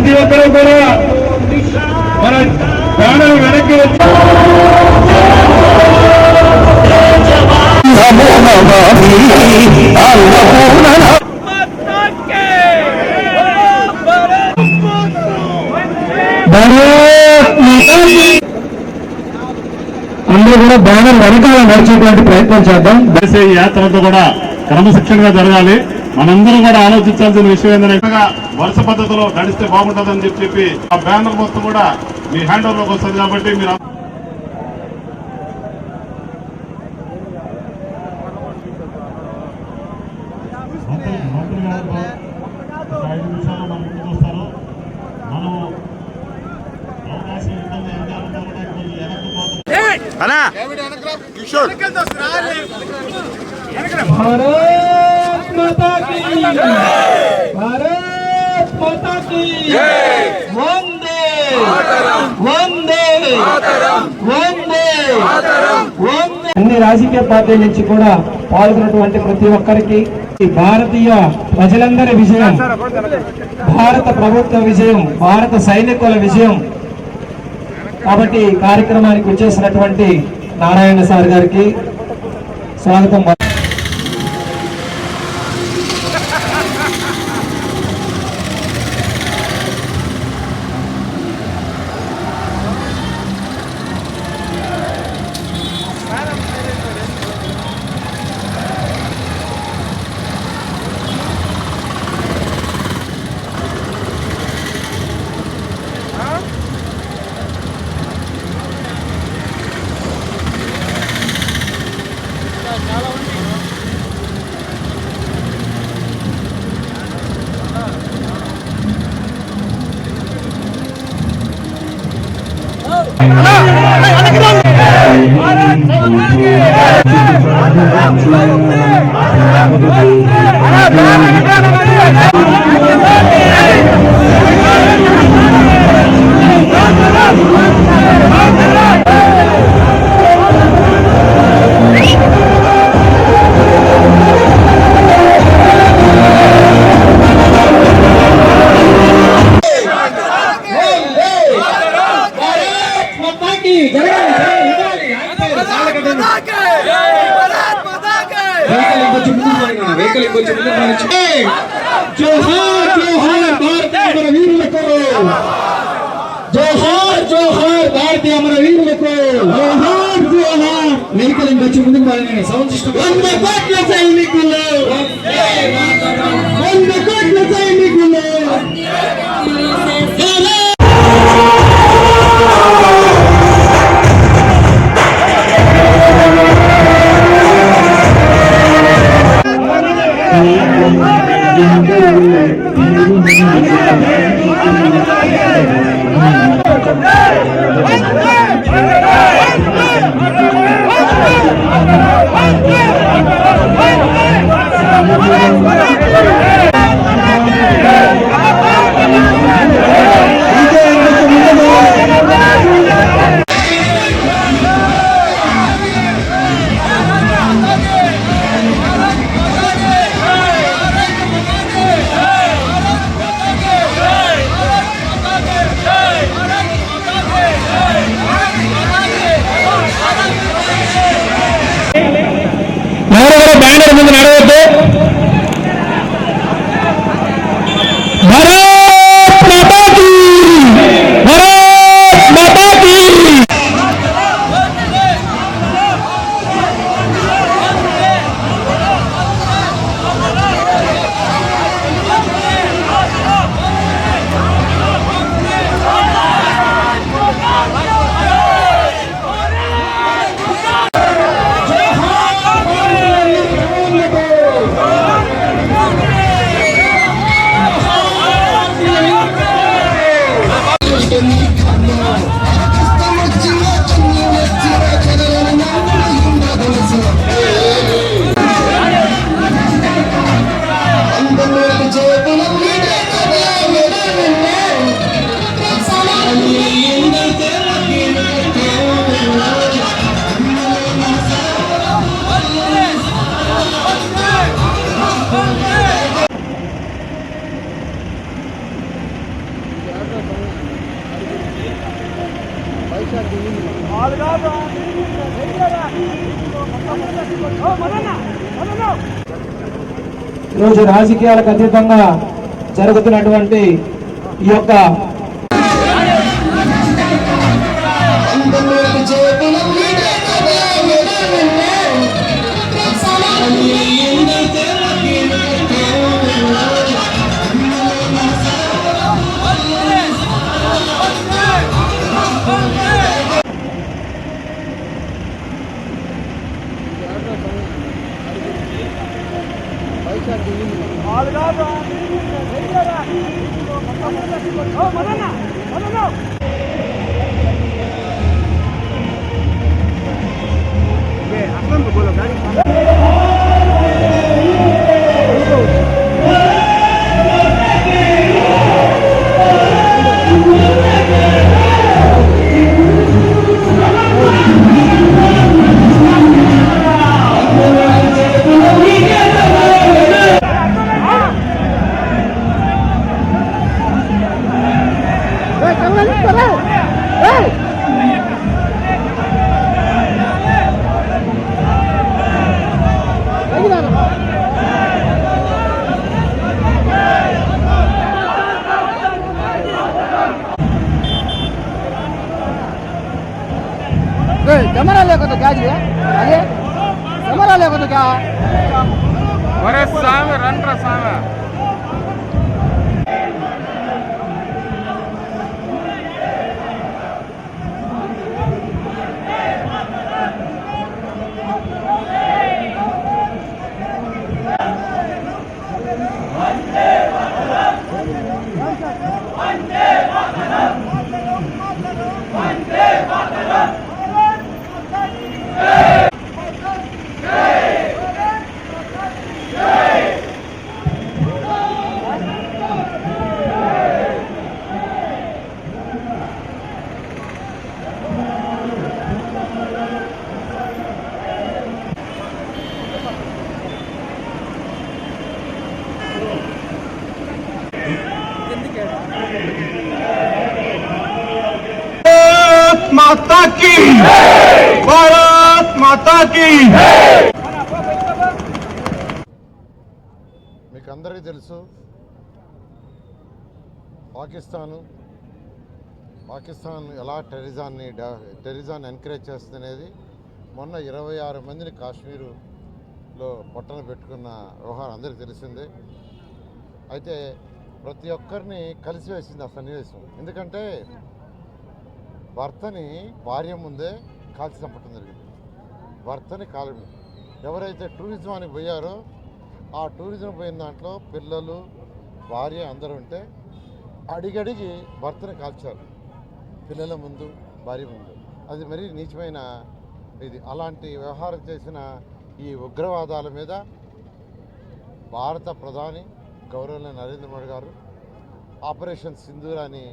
ప్రతి ఒక్కరూ కూడా మన బ్యానర్ వెనక్కి వచ్చి అందరూ కూడా బ్యానర్ వెనకాల నడిచేటువంటి ప్రయత్నం చేద్దాం. దేశీయ యాత్రలతో కూడా క్రమశిక్షణగా జరగాలి. మనందరం కూడా ఆలోచించాల్సిన విషయం ఏంటంటే వరుస పద్ధతిలో నడిస్తే బాగుంటుందని చెప్పి ఆ బ్యానర్ మొత్తం కూడా మీ హ్యాండ్ ఓవర్ లోకి వస్తుంది. కాబట్టి మీరు भारत माता की भारत माता की वंदे वंदे वंदे वंदे అన్ని రాజకీయ పార్టీల నుంచి కూడా పాల్గొన్నటువంటి ప్రతి ఒక్కరికి భారతీయ ప్రజలందరి విజయం, భారత ప్రభుత్వ విజయం, భారత సైనికుల విజయం. కాబట్టి కార్యక్రమానికి వచ్చేసినటువంటి నారాయణ సార్ గారికి స్వాగతం. जोहार जोहार भारतीय अमर वीरुలకు जोहार जोहार भारतीय अमर वीरुలకు जोहार जोहार వెహికల్ వచ్చి ముందుకు పోయిన సౌండ్ సిస్టమ్ 100 కోట్ల సైనికులు 100 కోట్ల సైనికులు బ్యానర్ ముందు నడవద్దు. ఈరోజు రాజకీయాలకు అతీతంగా జరుగుతున్నటువంటి ఈ యొక్క कैमरा लेको तो क्या जी अरे कैमरा लेको तो क्या अरे सामे रन रा सामे माता की भारत माता की మీకు అందరికీ తెలుసు పాకిస్తాన్ ఎలా టెర్రరిజాన్ని ఎంకరేజ్ చేస్తుందనేది మొన్న 26 మందిని కాశ్మీరులో పొట్టన పెట్టుకున్న వ్యవహారం అందరికీ తెలిసిందే. అయితే ప్రతి ఒక్కరిని కలిసివేసింది ఆ సన్నివేశం. ఎందుకంటే భర్తని భార్య ముందే కాల్చి చంపటం జరిగింది. భర్తని ఎవరైతే టూరిజానికి పోయారో ఆ టూరిజం పోయిన దాంట్లో పిల్లలు భార్య అందరూ ఉంటే అడిగడిగి భర్తని కాల్చారు, పిల్లల ముందు భార్య ముందు. అది మరీ నీచమైన ఇది. అలాంటి వ్యవహారం చేసిన ఈ ఉగ్రవాదాల మీద భారత ప్రధాని గౌరవనీయ నరేంద్ర మోడీ గారు ఆపరేషన్ సింధూరాన్ని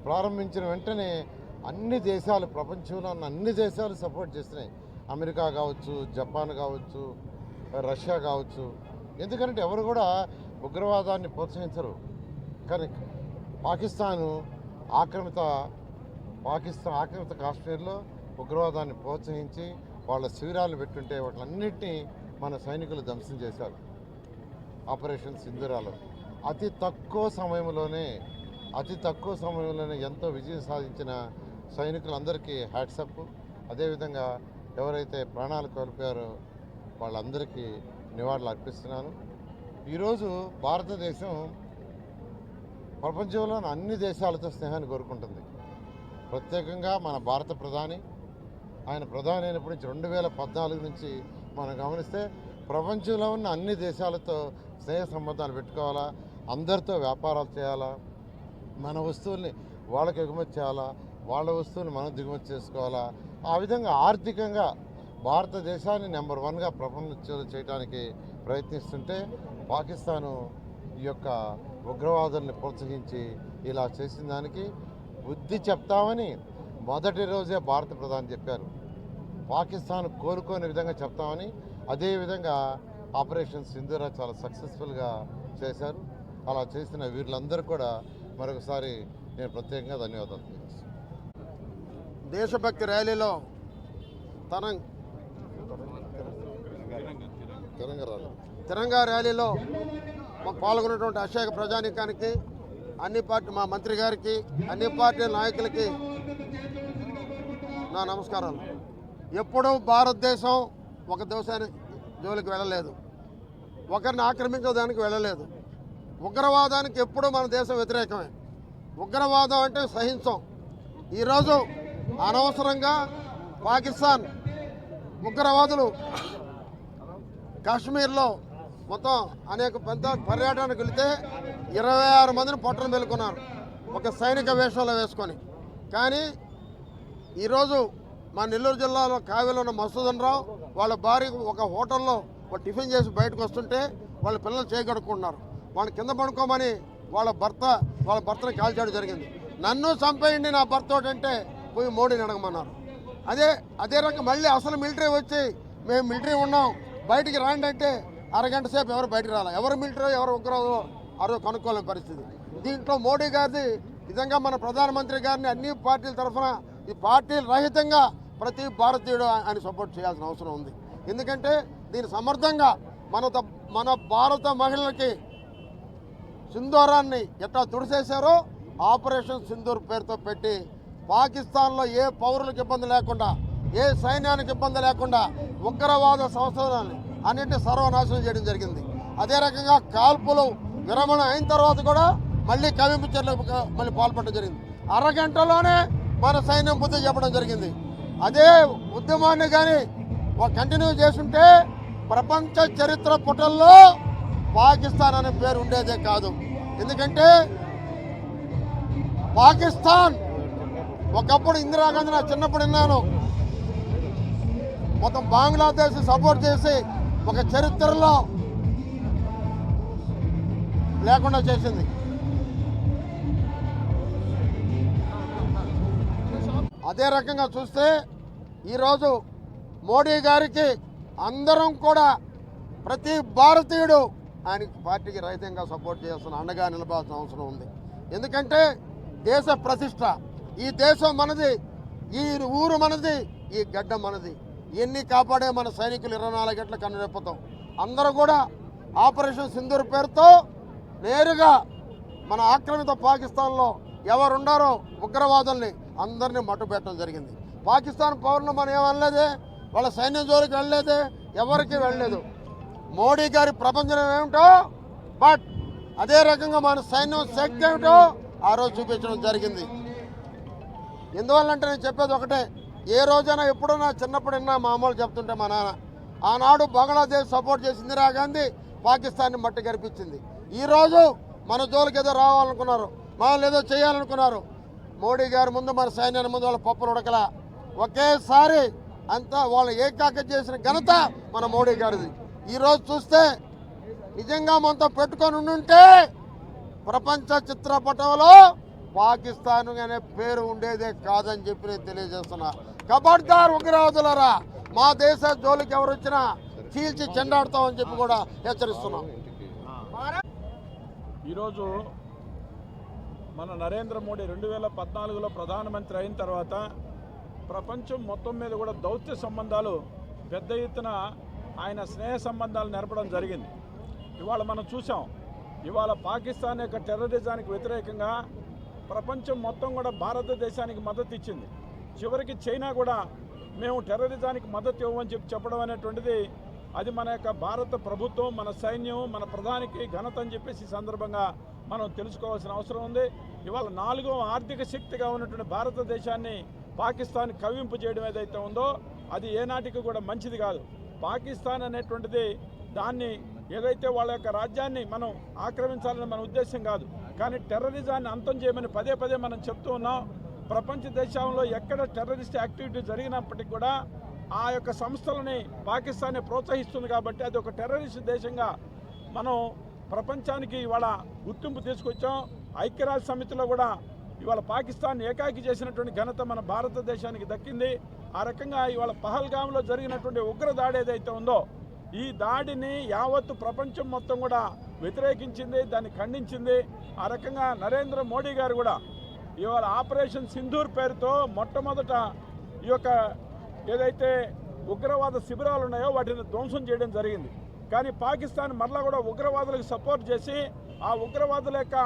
ప్రారంభించిన వెంటనే అన్ని దేశాలు, ప్రపంచంలో ఉన్న అన్ని దేశాలు సపోర్ట్ చేస్తున్నాయి. అమెరికా కావచ్చు, జపాన్ కావచ్చు, రష్యా కావచ్చు. ఎందుకంటే ఎవరు కూడా ఉగ్రవాదాన్ని ప్రోత్సహించరు. కానీ పాకిస్తాన్ ఆక్రమిత కాశ్మీర్లో ఉగ్రవాదాన్ని ప్రోత్సహించి వాళ్ళ శిబిరాలు పెట్టుంటే వాటిలన్నింటినీ మన సైనికులు ధ్వంసం చేశారు ఆపరేషన్ సింధూరాలో. అతి తక్కువ సమయంలోనే ఎంతో విజయం సాధించిన సైనికులందరికీ హ్యాట్సప్. అదేవిధంగా ఎవరైతే ప్రాణాలు కోల్పోయారో వాళ్ళందరికీ నివాళులు అర్పిస్తున్నాను. ఈరోజు భారతదేశం ప్రపంచంలోని అన్ని దేశాలతో స్నేహాన్ని కోరుకుంటుంది. ప్రత్యేకంగా మన భారత ప్రధాని అయినప్పటి నుంచి 2014 నుంచి మనం గమనిస్తే ప్రపంచంలో ఉన్న అన్ని దేశాలతో స్నేహ సంబంధాలు పెట్టుకోవాలా, అందరితో వ్యాపారాలు చేయాలా, మన వస్తువుల్ని వాళ్ళకి ఎగుమతి చేయాలా, వాళ్ళ వస్తువుని మనం దిగుమతి చేసుకోవాలా. ఆ విధంగా ఆర్థికంగా భారతదేశాన్ని నెంబర్ 1గా ప్రపంచంలో చేయడానికి ప్రయత్నిస్తుంటే పాకిస్తాను ఈ యొక్క ఉగ్రవాదుల్ని ప్రోత్సహించి ఇలా చేసిన దానికి బుద్ధి చెప్తామని మొదటి రోజే భారత ప్రధాని చెప్పారు. పాకిస్తాన్ కోరుకోని విధంగా చెప్తామని. అదేవిధంగా ఆపరేషన్ సింధూరా చాలా సక్సెస్ఫుల్గా చేశారు. అలా చేసిన వీళ్ళందరూ కూడా మరొకసారి నేను ప్రత్యేకంగా ధన్యవాదాలు తెలియజేస్తాను. దేశభక్తి ర్యాలీలో తిరంగా ర్యాలీలో పాల్గొన్నటువంటి అశేష ప్రజానీకానికి మా మంత్రి గారికి అన్ని పార్టీల నాయకులకి నా నమస్కారాలు. ఎప్పుడూ భారతదేశం ఒక దేశాన్ని జోలికి వెళ్ళలేదు, ఒకరిని ఆక్రమించడానికి వెళ్ళలేదు. ఉగ్రవాదానికి ఎప్పుడూ మన దేశం వ్యతిరేకమే. ఉగ్రవాదం అంటే సహించం. ఈరోజు అనవసరంగా పాకిస్తాన్ ఉగ్రవాదులు కాశ్మీర్లో మొత్తం అనేక పెద్ద పర్యటనకు వెళితే 26 మందిని పొట్టను పెలుకున్నారు ఒక సైనిక వేషంలో వేసుకొని. కానీ ఈరోజు మా నెల్లూరు జిల్లాలో కావ్యలో ఉన్న మసూదన్ రావు వాళ్ళ భార్య ఒక హోటల్లో టిఫిన్ చేసి బయటకు వస్తుంటే వాళ్ళ పిల్లలు చేయగడుకుంటున్నారు. వాళ్ళని కింద పడుకోమని వాళ్ళ భర్తని కాల్చేయడం జరిగింది. నన్ను చంపేయండి నా భర్త అంటే పోయి మోడీని అడగమన్నారు. అదే రకం మళ్ళీ అసలు మిలిటరీ వచ్చి మేము మిలిటరీ ఉన్నాం బయటికి రాండి అంటే అరగంట సేపు ఎవరు బయటికి రాలి. ఎవరు మిలిటరీ ఎవరు ఉగ్రవాదో అరవై కనుక్కోలేని పరిస్థితి. దీంట్లో మోడీ గారిది నిజంగా మన ప్రధానమంత్రి గారిని అన్ని పార్టీల తరఫున ఈ పార్టీల రహితంగా ప్రతి భారతీయుడు ఆయన సపోర్ట్ చేయాల్సిన అవసరం ఉంది. ఎందుకంటే దీన్ని సమర్థంగా మన భారత మహిళలకి సింధూరాన్ని ఎట్లా తుడిసేశారో ఆపరేషన్ సింధూర్ పేరుతో పెట్టి పాకిస్తాన్లో ఏ పౌరులకు ఇబ్బంది లేకుండా ఏ సైన్యానికి ఇబ్బంది లేకుండా ఉగ్రవాద సంస్థలని అన్నింటినీ సర్వనాశనం చేయడం జరిగింది. అదే రకంగా కాల్పులు విరమణ అయిన తర్వాత కూడా మళ్ళీ కవింపు చర్యలకు మళ్ళీ పాల్పడడం జరిగింది. అరగంటలోనే మన సైన్యం బుద్ధి చెప్పడం జరిగింది. అదే ఉద్యమాన్ని కానీ కంటిన్యూ చేస్తుంటే ప్రపంచ చరిత్ర పుటల్లో పాకిస్తాన్ అనే పేరు ఉండేదే కాదు. ఎందుకంటే పాకిస్తాన్ ఒకప్పుడు ఇందిరాగాంధీ నా చిన్నప్పుడు విన్నాను మొత్తం బంగ్లాదేశ్ సపోర్ట్ చేసి ఒక చరిత్రలో లేకుండా చేసింది. అదే రకంగా చూస్తే ఈరోజు మోడీ గారికి అందరం కూడా ప్రతి భారతీయుడు ఆయన పార్టీకి రహితంగా సపోర్ట్ చేయాల్సిన అండగా నిలబాల్సిన అవసరం ఉంది. ఎందుకంటే దేశ ప్రతిష్ట, ఈ దేశం మనది, ఈ ఊరు మనది, ఈ గడ్డ మనది. ఇవన్నీ కాపాడే మన సైనికులు 24 గంటల కన్నురెప్పుతాం. అందరూ కూడా ఆపరేషన్ సింధూర్ పేరుతో నేరుగా మన ఆక్రమిత పాకిస్తాన్లో ఎవరున్నారో ఉగ్రవాదుల్ని అందరినీ మట్టుపెట్టడం జరిగింది. పాకిస్తాన్ పౌరులు మనం ఏమనలేదే, వాళ్ళ సైన్యం జోలికి వెళ్ళలేదే, ఎవరికి వెళ్ళలేదు. మోడీ గారి ప్రపంచం ఏమిటో బట్ అదే రకంగా మన సైన్యం శక్తి ఏమిటో ఆ రోజు చూపించడం జరిగింది. ఎందువల్లంటే నేను చెప్పేది ఒకటే, ఏ రోజైనా ఎప్పుడైనా చిన్నప్పుడు విన్నా మా అమ్మలు చెప్తుంటే మా నాన్న ఆనాడు బంగ్లాదేశ్ సపోర్ట్ చేసి ఇందిరాగాంధీ పాకిస్తాన్ని మట్టి గరిపించింది. ఈరోజు మన జోలికి ఏదో రావాలనుకున్నారు, మనం ఏదో చేయాలనుకున్నారు. మోడీ గారి ముందు మన సైన్యాన్ని ముందు వాళ్ళ పప్పులు ఉడకలా ఒకేసారి అంతా వాళ్ళు ఏకాకి చేసిన ఘనత మన మోడీ గారిది. ఈరోజు చూస్తే నిజంగా మనతో పెట్టుకొని ఉండుంటే ప్రపంచ చిత్రపటంలో పాకిస్తాన్ అనే పేరు ఉండేదే కాదని చెప్పి నేను తెలియజేస్తున్నా. కబడ్దార్ ఉగ్రవాదులరా, మా దేశ జోలికి ఎవరు వచ్చినా చీల్చి చెండాడుతామని చెప్పి కూడా హెచ్చరిస్తున్నాం. ఈరోజు మన నరేంద్ర మోడీ 2014లో ప్రధానమంత్రి అయిన తర్వాత ప్రపంచం మొత్తం మీద కూడా దౌత్య సంబంధాలు పెద్ద ఎత్తున ఆయన స్నేహ సంబంధాలు నెరపడం జరిగింది. ఇవాళ మనం చూసాం, ఇవాళ పాకిస్తాన్ యొక్క టెర్రరిజానికి వ్యతిరేకంగా ప్రపంచం మొత్తం కూడా భారతదేశానికి మద్దతు ఇచ్చింది. చివరికి చైనా కూడా మేము టెర్రరిజానికి మద్దతు ఇవ్వమని చెప్పడం అనేటువంటిది అది మన యొక్క భారత ప్రభుత్వం, మన సైన్యం, మన ప్రధానికి ఘనత అని చెప్పేసి ఈ సందర్భంగా మనం తెలుసుకోవాల్సిన అవసరం ఉంది. ఇవాళ 4వ ఆర్థిక శక్తిగా ఉన్నటువంటి భారతదేశాన్ని పాకిస్తాన్ కవ్వింపు చేయడం ఏదైతే ఉందో అది ఏనాటికి కూడా మంచిది కాదు. పాకిస్తాన్ అనేటువంటిది దాన్ని ఏదైతే వాళ్ళ యొక్క రాజ్యాన్ని మనం ఆక్రమించాలని మన ఉద్దేశం కాదు, కానీ టెర్రరిజాన్ని అంతం చేయమని పదే పదే మనం చెప్తూ ఉన్నాం. ప్రపంచ దేశంలో ఎక్కడ టెర్రరిస్ట్ యాక్టివిటీ జరిగినప్పటికీ కూడా ఆ యొక్క సంస్థలని పాకిస్తానే ప్రోత్సహిస్తుంది. కాబట్టి అది ఒక టెర్రరిస్ట్ దేశంగా మనం ప్రపంచానికి ఇవాళ గుర్తింపు తీసుకొచ్చాం. ఐక్యరాజ్య సమితిలో కూడా ఇవాళ పాకిస్తాన్ ఏకాకి చేసినటువంటి ఘనత మన భారతదేశానికి దక్కింది. ఆ రకంగా ఇవాళ పహల్గామ్లో జరిగినటువంటి ఉగ్ర దాడి ఏదైతే ఉందో ఈ దాడిని యావత్తు ప్రపంచం మొత్తం కూడా వ్యతిరేకించింది, దాన్ని ఖండించింది. ఆ రకంగా నరేంద్ర మోడీ గారు కూడా ఇవాళ ఆపరేషన్ సింధూర్ పేరుతో మొట్టమొదట ఈ యొక్క ఏదైతే ఉగ్రవాద శిబిరాలు ఉన్నాయో వాటిని ధ్వంసం చేయడం జరిగింది. కానీ పాకిస్తాన్ మరలా కూడా ఉగ్రవాదులకు సపోర్ట్ చేసి ఆ ఉగ్రవాదుల యొక్క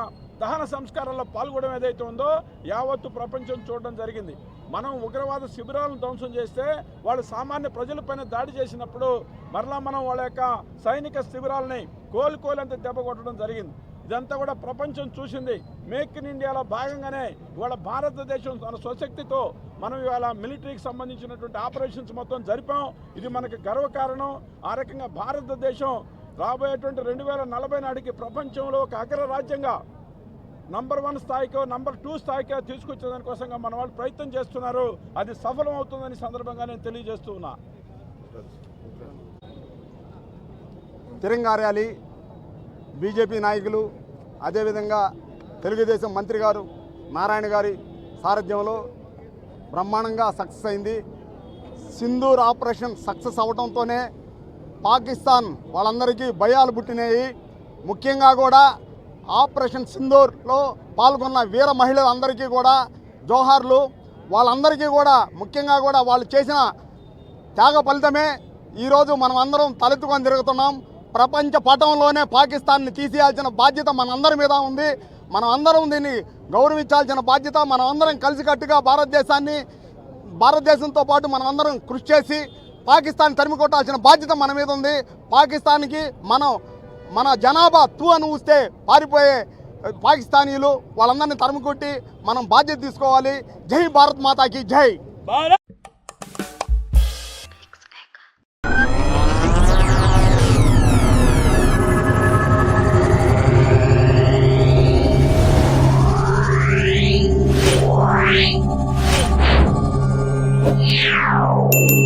దహన సంస్కారాల్లో పాల్గొనడం ఏదైతే ఉందో యావత్తు ప్రపంచం చూడడం జరిగింది. మనం ఉగ్రవాద శిబిరాలను ధ్వంసం చేస్తే వాళ్ళు సామాన్య ప్రజలపైన దాడి చేసినప్పుడు మరలా మనం వాళ్ళ యొక్క సైనిక శిబిరాలని కోలుకోలేంత దెబ్బ కొట్టడం జరిగింది. ఇదంతా కూడా ప్రపంచం చూసింది. మేక్ ఇన్ ఇండియాలో భాగంగానే ఇవాళ భారతదేశం తన స్వశక్తితో మనం ఇవాళ మిలిటరీకి సంబంధించినటువంటి ఆపరేషన్స్ మొత్తం జరిపాం. ఇది మనకు గర్వకారణం. ఆ రకంగా భారతదేశం రాబోయేటువంటి 2040 నాటికి ప్రపంచంలో ఒక అగ్రరాజ్యంగా నంబర్ 1 స్థాయికో నంబర్ 2 స్థాయికో తీసుకొచ్చే దానికోసంగా మన వాళ్ళు ప్రయత్నం చేస్తున్నారు. అది సఫలం అవుతుందని సందర్భంగా నేను తెలియజేస్తూ ఉన్నా. తిరంగా ర్యాలీ బీజేపీ నాయకులు, అదేవిధంగా తెలుగుదేశం మంత్రి గారు నారాయణ గారి సారథ్యంలో బ్రహ్మాండంగా సక్సెస్ అయింది. సింధూర్ ఆపరేషన్ సక్సెస్ అవడంతోనే పాకిస్తాన్ వాళ్ళందరికీ భయాలు పుట్టినాయి. ముఖ్యంగా కూడా ఆపరేషన్ సింధూర్లో పాల్గొన్న వీర మహిళలందరికీ కూడా జోహార్లు. వాళ్ళందరికీ కూడా ముఖ్యంగా కూడా వాళ్ళు చేసిన త్యాగ ఫలితమే ఈరోజు మనం అందరం తలెత్తుకొని తిరుగుతున్నాం. ప్రపంచ పటంలోనే పాకిస్తాన్ని తీసేయాల్సిన బాధ్యత మనందరి మీద ఉంది. మనం అందరం దీన్ని గౌరవించాల్సిన బాధ్యత. మనం అందరం కలిసికట్టుగా భారతదేశంతో పాటు మనం అందరం కృషి చేసి పాకిస్తాన్ తరిమి కొట్టాల్సిన బాధ్యత మన మీద ఉంది. పాకిస్తాన్కి మన జనాభా అని ఊస్తే పారిపోయే పాకిస్తానీలు వాళ్ళందరినీ తరిమి కొట్టి మనం బాధ్యత తీసుకోవాలి. జై భారత్ మాతాకి జై. Yeah.